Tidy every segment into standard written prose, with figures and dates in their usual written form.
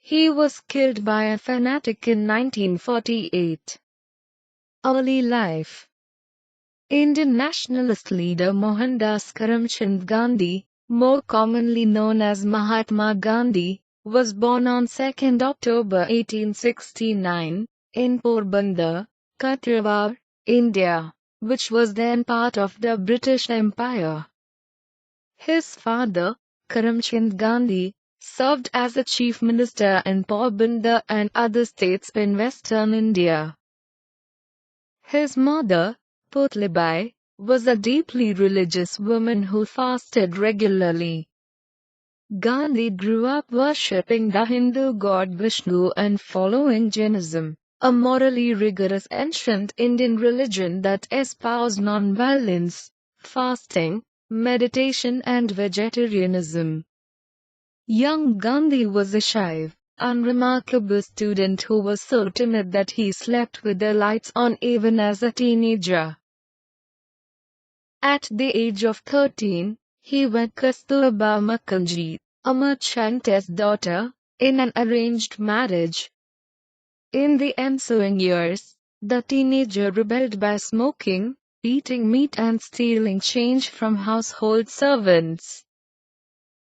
He was killed by a fanatic in 1948. Early life. Indian nationalist leader Mohandas Karamchand Gandhi, more commonly known as Mahatma Gandhi, was born on 2 October 1869, in Porbandar, Kathiawar, India, which was then part of the British Empire. His father, Karamchand Gandhi, served as a chief minister in Porbandar and other states in western India. His mother, Putlibai, was a deeply religious woman who fasted regularly. Gandhi grew up worshipping the Hindu god Vishnu and following Jainism, a morally rigorous ancient Indian religion that espoused non-violence, fasting, meditation and vegetarianism. Young Gandhi was a shy, unremarkable student who was so timid that he slept with the lights on even as a teenager. At the age of 13, he wed Kasturba Mukherjee, a merchant's daughter, in an arranged marriage. In the ensuing years, the teenager rebelled by smoking, eating meat and stealing change from household servants.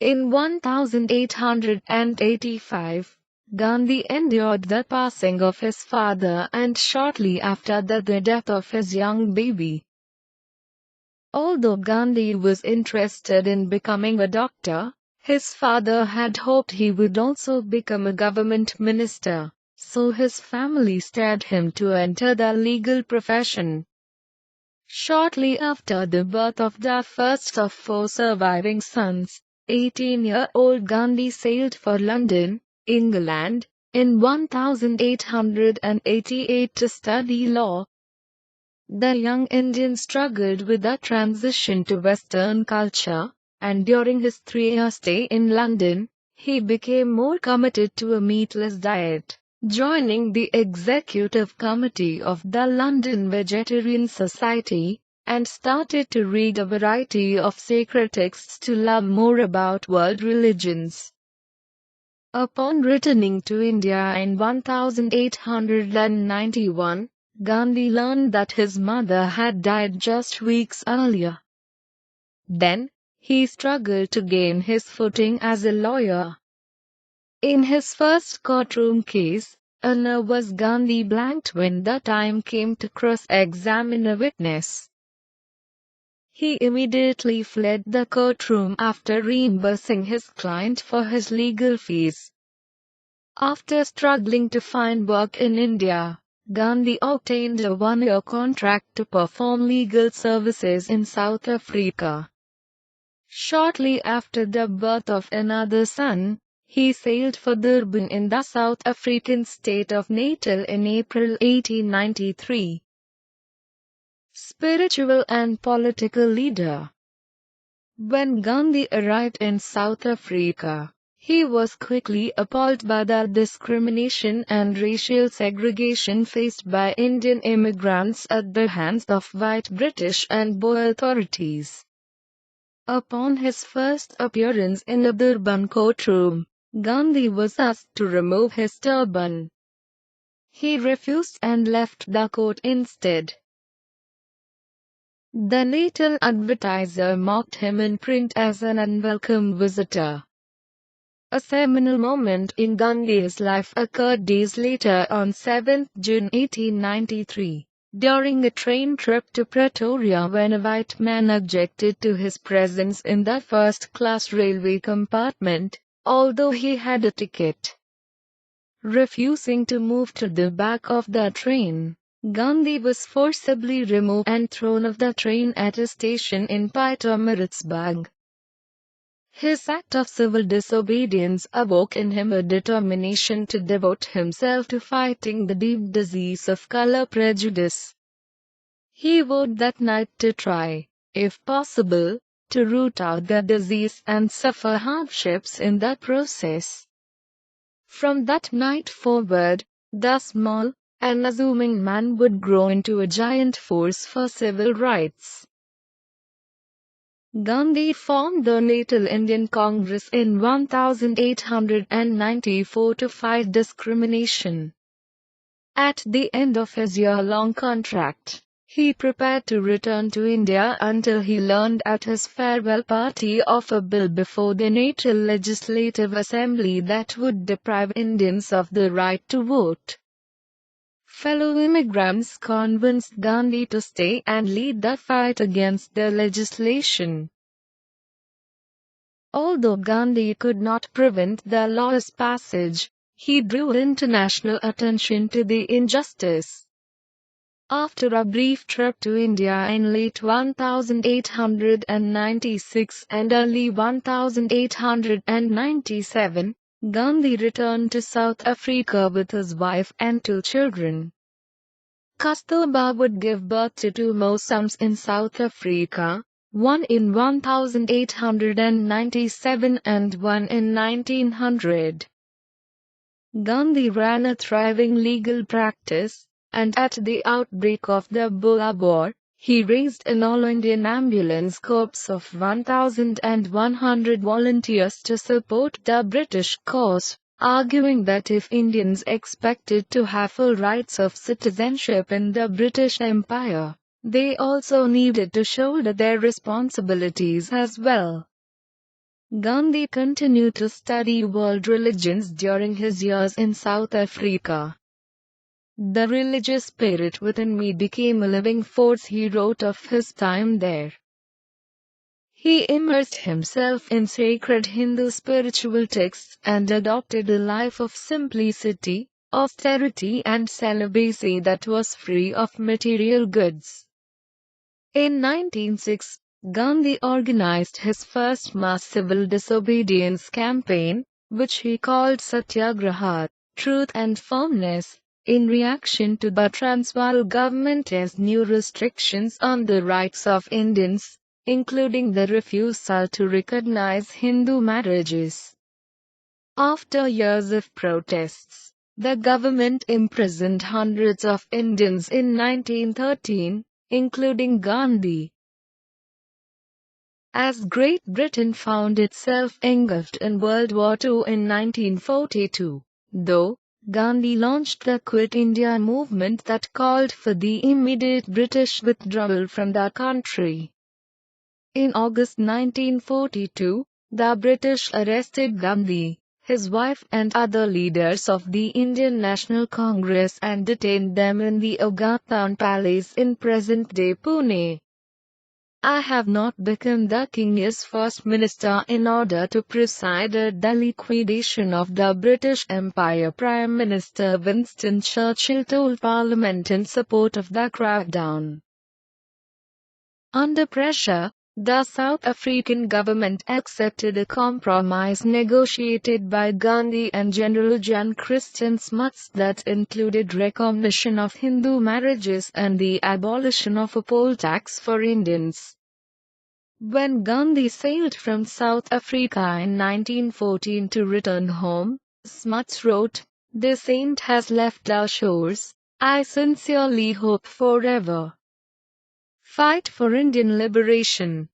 In 1885, Gandhi endured the passing of his father and shortly after that the death of his young baby. Although Gandhi was interested in becoming a doctor, his father had hoped he would also become a government minister, so his family steered him to enter the legal profession. Shortly after the birth of the first of 4 surviving sons, 18-year-old Gandhi sailed for London, England, in 1888 to study law. The young Indian struggled with the transition to Western culture, and during his 3-year stay in London, he became more committed to a meatless diet, joining the executive committee of the London Vegetarian Society, and started to read a variety of sacred texts to learn more about world religions. Upon returning to India in 1891, Gandhi learned that his mother had died just weeks earlier. Then, he struggled to gain his footing as a lawyer. In his first courtroom case, a nervous Gandhi blanked when the time came to cross-examine a witness. He immediately fled the courtroom after reimbursing his client for his legal fees. After struggling to find work in India, Gandhi obtained a 1-year contract to perform legal services in South Africa. Shortly after the birth of another son, he sailed for Durban in the South African state of Natal in April 1893. Spiritual and political leader. When Gandhi arrived in South Africa, he was quickly appalled by the discrimination and racial segregation faced by Indian immigrants at the hands of white British and Boer authorities. Upon his first appearance in a Durban courtroom, Gandhi was asked to remove his turban. He refused and left the court instead. The Natal Advertiser mocked him in print as an unwelcome visitor. A seminal moment in Gandhi's life occurred days later on 7 June 1893, during a train trip to Pretoria when a white man objected to his presence in the first-class railway compartment, although he had a ticket. Refusing to move to the back of the train, Gandhi was forcibly removed and thrown off the train at a station in Pietermaritzburg. His act of civil disobedience awoke in him a determination to devote himself to fighting the deep disease of color prejudice. He vowed that night to try, if possible, to root out the disease and suffer hardships in that process. From that night forward, the small, unassuming man would grow into a giant force for civil rights. Gandhi formed the Natal Indian Congress in 1894 to fight discrimination. At the end of his year-long contract, he prepared to return to India until he learned at his farewell party of a bill before the Natal Legislative Assembly that would deprive Indians of the right to vote. Fellow immigrants convinced Gandhi to stay and lead the fight against the legislation. Although Gandhi could not prevent the law's passage, he drew international attention to the injustice. After a brief trip to India in late 1896 and early 1897, Gandhi returned to South Africa with his wife and 2 children. Kasturba would give birth to 2 more sons in South Africa, one in 1897 and one in 1900. Gandhi ran a thriving legal practice, and at the outbreak of the Boer War, he raised an all-Indian ambulance corps of 1,100 volunteers to support the British cause, arguing that if Indians expected to have full rights of citizenship in the British Empire, they also needed to shoulder their responsibilities as well. Gandhi continued to study world religions during his years in South Africa. The religious spirit within me became a living force, he wrote of his time there. He immersed himself in sacred Hindu spiritual texts and adopted a life of simplicity, austerity and celibacy that was free of material goods. In 1906, Gandhi organized his first mass civil disobedience campaign, which he called Satyagraha, Truth and Firmness, in reaction to the Transvaal government's new restrictions on the rights of Indians, including the refusal to recognize Hindu marriages. After years of protests, the government imprisoned hundreds of Indians in 1913, including Gandhi. As Great Britain found itself engulfed in World War II in 1942, though, Gandhi launched the Quit India movement that called for the immediate British withdrawal from the country. In August 1942, the British arrested Gandhi, his wife and other leaders of the Indian National Congress and detained them in the Agathon Palace in present-day Pune. I have not become the King's first minister in order to preside at the liquidation of the British Empire, Prime Minister Winston Churchill told Parliament in support of the crackdown. Under pressure, the South African government accepted a compromise negotiated by Gandhi and General Jan Christian Smuts that included recognition of Hindu marriages and the abolition of a poll tax for Indians. When Gandhi sailed from South Africa in 1914 to return home, Smuts wrote, "The saint has left our shores, I sincerely hope forever." Fight for Indian liberation.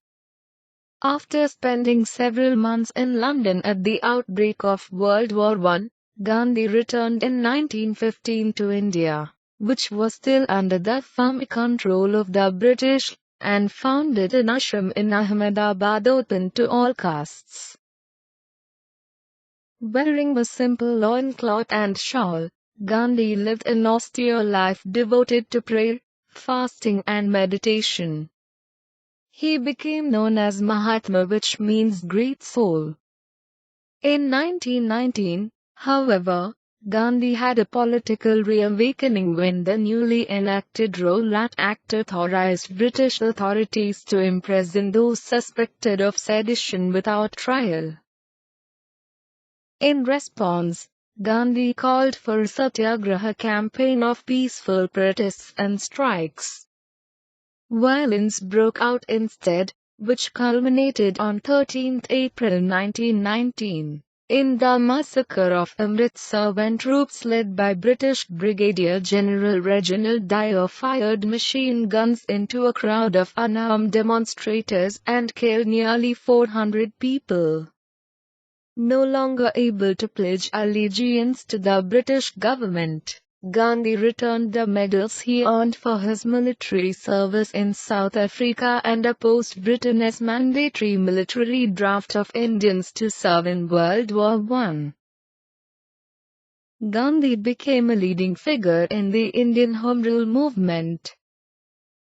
After spending several months in London at the outbreak of World War I, Gandhi returned in 1915 to India, which was still under the firm control of the British, and founded an ashram in Ahmedabad open to all castes. Wearing a simple loincloth and shawl, Gandhi lived an austere life devoted to prayer, fasting and meditation. He became known as Mahatma, which means great soul. In 1919, however, Gandhi had a political reawakening when the newly enacted Rowlatt Act authorized British authorities to imprison those suspected of sedition without trial. In response, Gandhi called for a Satyagraha campaign of peaceful protests and strikes. Violence broke out instead, which culminated on 13 April 1919. In the massacre of Amritsar, when troops led by British Brigadier General Reginald Dyer fired machine guns into a crowd of unarmed demonstrators and killed nearly 400 people. No longer able to pledge allegiance to the British government, Gandhi returned the medals he earned for his military service in South Africa and opposed Britain's mandatory military draft of Indians to serve in World War I. Gandhi became a leading figure in the Indian Home Rule movement.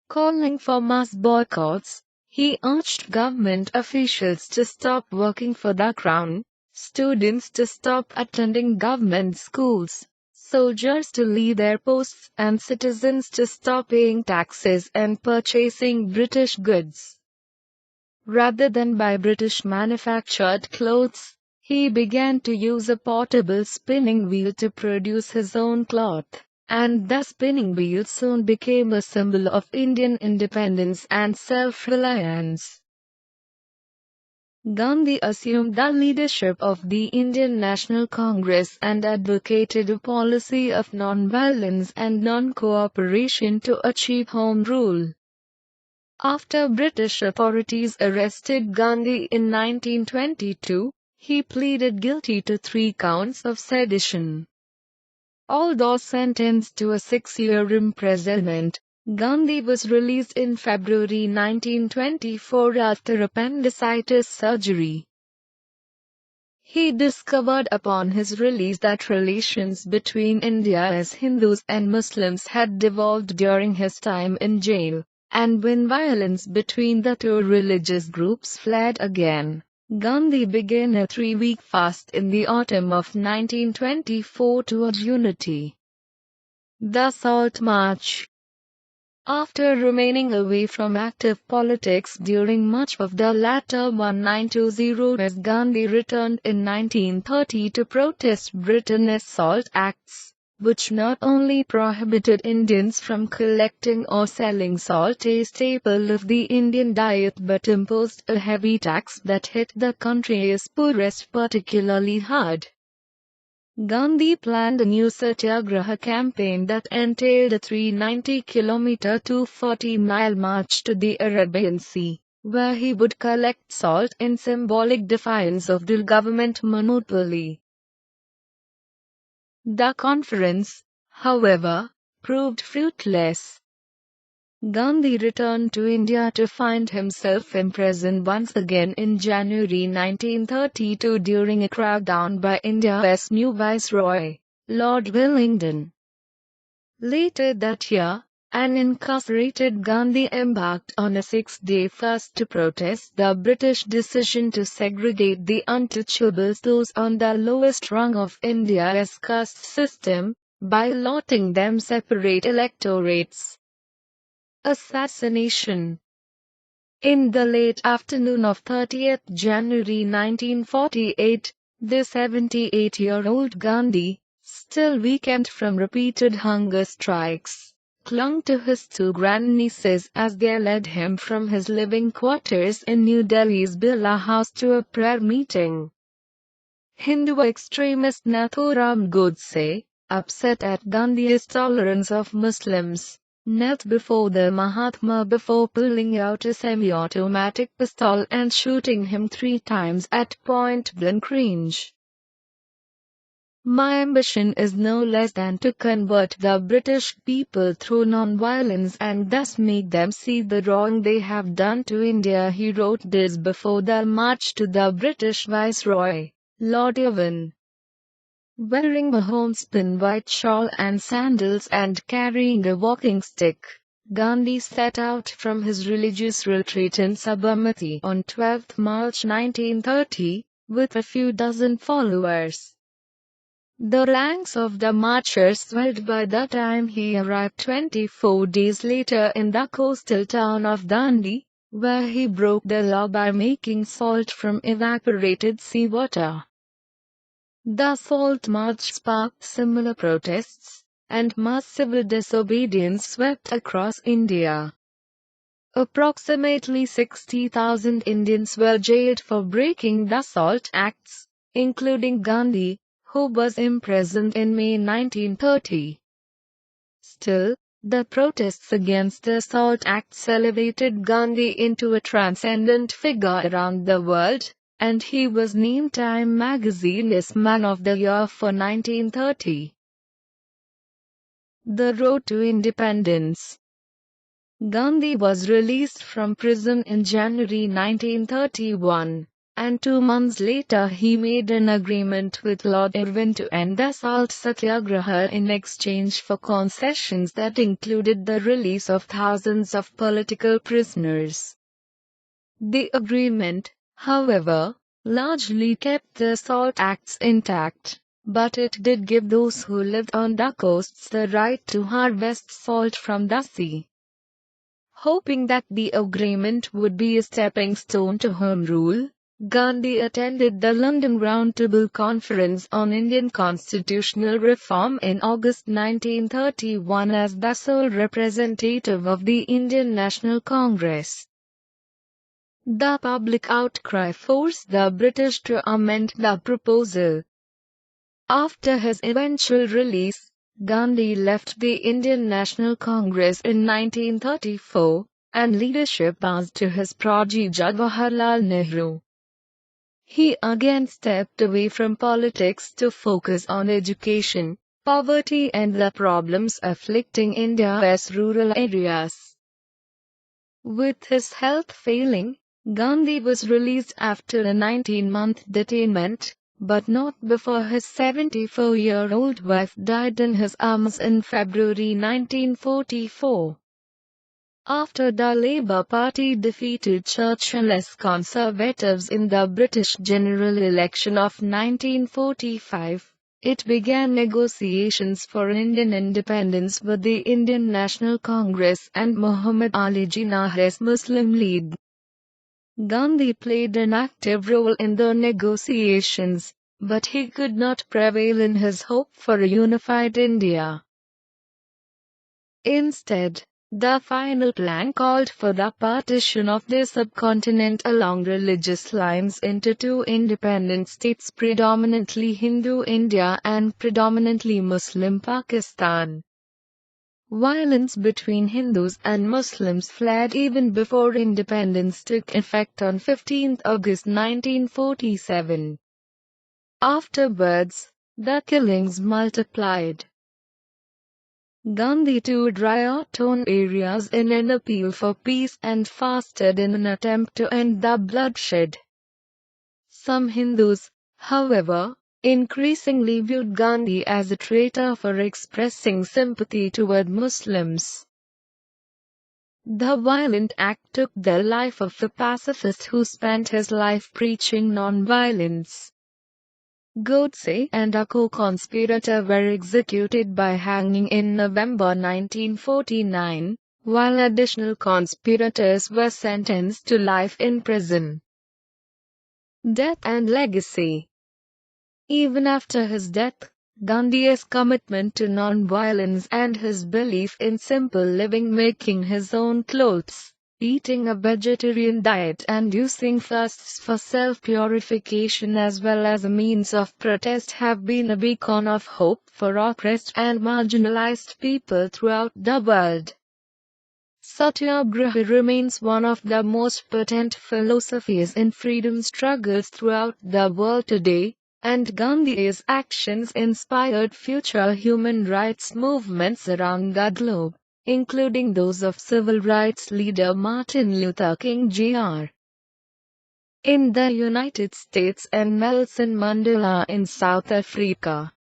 Calling for mass boycotts, he urged government officials to stop working for the crown, students to stop attending government schools, soldiers to leave their posts, and citizens to stop paying taxes and purchasing British goods. Rather than buy British manufactured clothes, he began to use a portable spinning wheel to produce his own cloth, and the spinning wheel soon became a symbol of Indian independence and self-reliance. Gandhi assumed the leadership of the Indian National Congress and advocated a policy of non-violence and non-cooperation to achieve home rule. After British authorities arrested Gandhi in 1922, he pleaded guilty to 3 counts of sedition. Although sentenced to a 6-year imprisonment, Gandhi was released in February 1924 after appendicitis surgery. He discovered upon his release that relations between India's Hindus and Muslims had devolved during his time in jail, and when violence between the two religious groups flared again, Gandhi began a 3-week fast in the autumn of 1924 to urge unity. The Salt March. After remaining away from active politics during much of the latter 1920 years, Gandhi returned in 1930 to protest Britain's Salt Acts, which not only prohibited Indians from collecting or selling salt, a staple of the Indian diet, but imposed a heavy tax that hit the country's poorest particularly hard. Gandhi planned a new Satyagraha campaign that entailed a 390-kilometer 240-mile march to the Arabian Sea, where he would collect salt in symbolic defiance of the government monopoly. The conference, however, proved fruitless. Gandhi returned to India to find himself imprisoned once again in January 1932 during a crackdown by India's new Viceroy, Lord Wellington. Later that year, an incarcerated Gandhi embarked on a 6-day fast to protest the British decision to segregate the untouchables, those on the lowest rung of India's caste system, by allotting them separate electorates. Assassination. In the late afternoon of 30th January 1948, the 78-year-old Gandhi, still weakened from repeated hunger strikes, clung to his 2 grandnieces as they led him from his living quarters in New Delhi's Birla House to a prayer meeting. Hindu extremist Nathuram Godse, upset at Gandhi's tolerance of Muslims, knelt before the Mahatma before pulling out a semi-automatic pistol and shooting him 3 times at point-blank range. My ambition is no less than to convert the British people through non-violence and thus make them see the wrong they have done to India, he wrote days before the march to the British Viceroy, Lord Irwin. Wearing a homespun white shawl and sandals and carrying a walking stick, Gandhi set out from his religious retreat in Sabarmati on 12 March 1930, with a few dozen followers. The ranks of the marchers swelled by the time he arrived 24 days later in the coastal town of Dandi, where he broke the law by making salt from evaporated seawater. The Salt March sparked similar protests, and mass civil disobedience swept across India. Approximately 60,000 Indians were jailed for breaking the Salt Acts, including Gandhi, who was imprisoned in May 1930. Still, the protests against the SALT Acts elevated Gandhi into a transcendent figure around the world, and he was named Time magazine's Man of the Year for 1930. The Road to Independence. Gandhi was released from prison in January 1931, and 2 months later he made an agreement with Lord Irwin to end the Salt Satyagraha in exchange for concessions that included the release of thousands of political prisoners. The agreement, however, largely kept the SALT Acts intact, but it did give those who lived on the coasts the right to harvest salt from the sea. Hoping that the agreement would be a stepping stone to Home Rule, Gandhi attended the London Round Table Conference on Indian constitutional reform in August 1931 as the sole representative of the Indian National Congress. The public outcry forced the British to amend the proposal. After his eventual release, Gandhi left the Indian National Congress in 1934, and leadership passed to his prodigy Jawaharlal Nehru. He again stepped away from politics to focus on education, poverty and the problems afflicting India's rural areas. With his health failing, Gandhi was released after a 19-month detainment, but not before his 74-year-old wife died in his arms in February 1944. After the Labour Party defeated Churchill's Conservatives in the British general election of 1945, it began negotiations for Indian independence with the Indian National Congress and Muhammad Ali Jinnah's Muslim League. Gandhi played an active role in the negotiations, but he could not prevail in his hope for a unified India. Instead, the final plan called for the partition of the subcontinent along religious lines into two independent states, predominantly Hindu India and predominantly Muslim Pakistan. Violence between Hindus and Muslims flared even before independence took effect on 15 August 1947. Afterwards, the killings multiplied. Gandhi toured riot-torn areas in an appeal for peace and fasted in an attempt to end the bloodshed. Some Hindus, however, increasingly viewed Gandhi as a traitor for expressing sympathy toward Muslims. The violent act took the life of a pacifist who spent his life preaching non-violence. Godse and a co-conspirator were executed by hanging in November 1949, while additional conspirators were sentenced to life in prison. Death and legacy. Even after his death, Gandhi's commitment to non-violence and his belief in simple living, making his own clothes, eating a vegetarian diet and using fasts for self-purification as well as a means of protest have been a beacon of hope for oppressed and marginalized people throughout the world. Satyagraha remains one of the most potent philosophies in freedom struggles throughout the world today, and Gandhi's actions inspired future human rights movements around the globe, including those of civil rights leader Martin Luther King Jr. in the United States and Nelson Mandela in South Africa.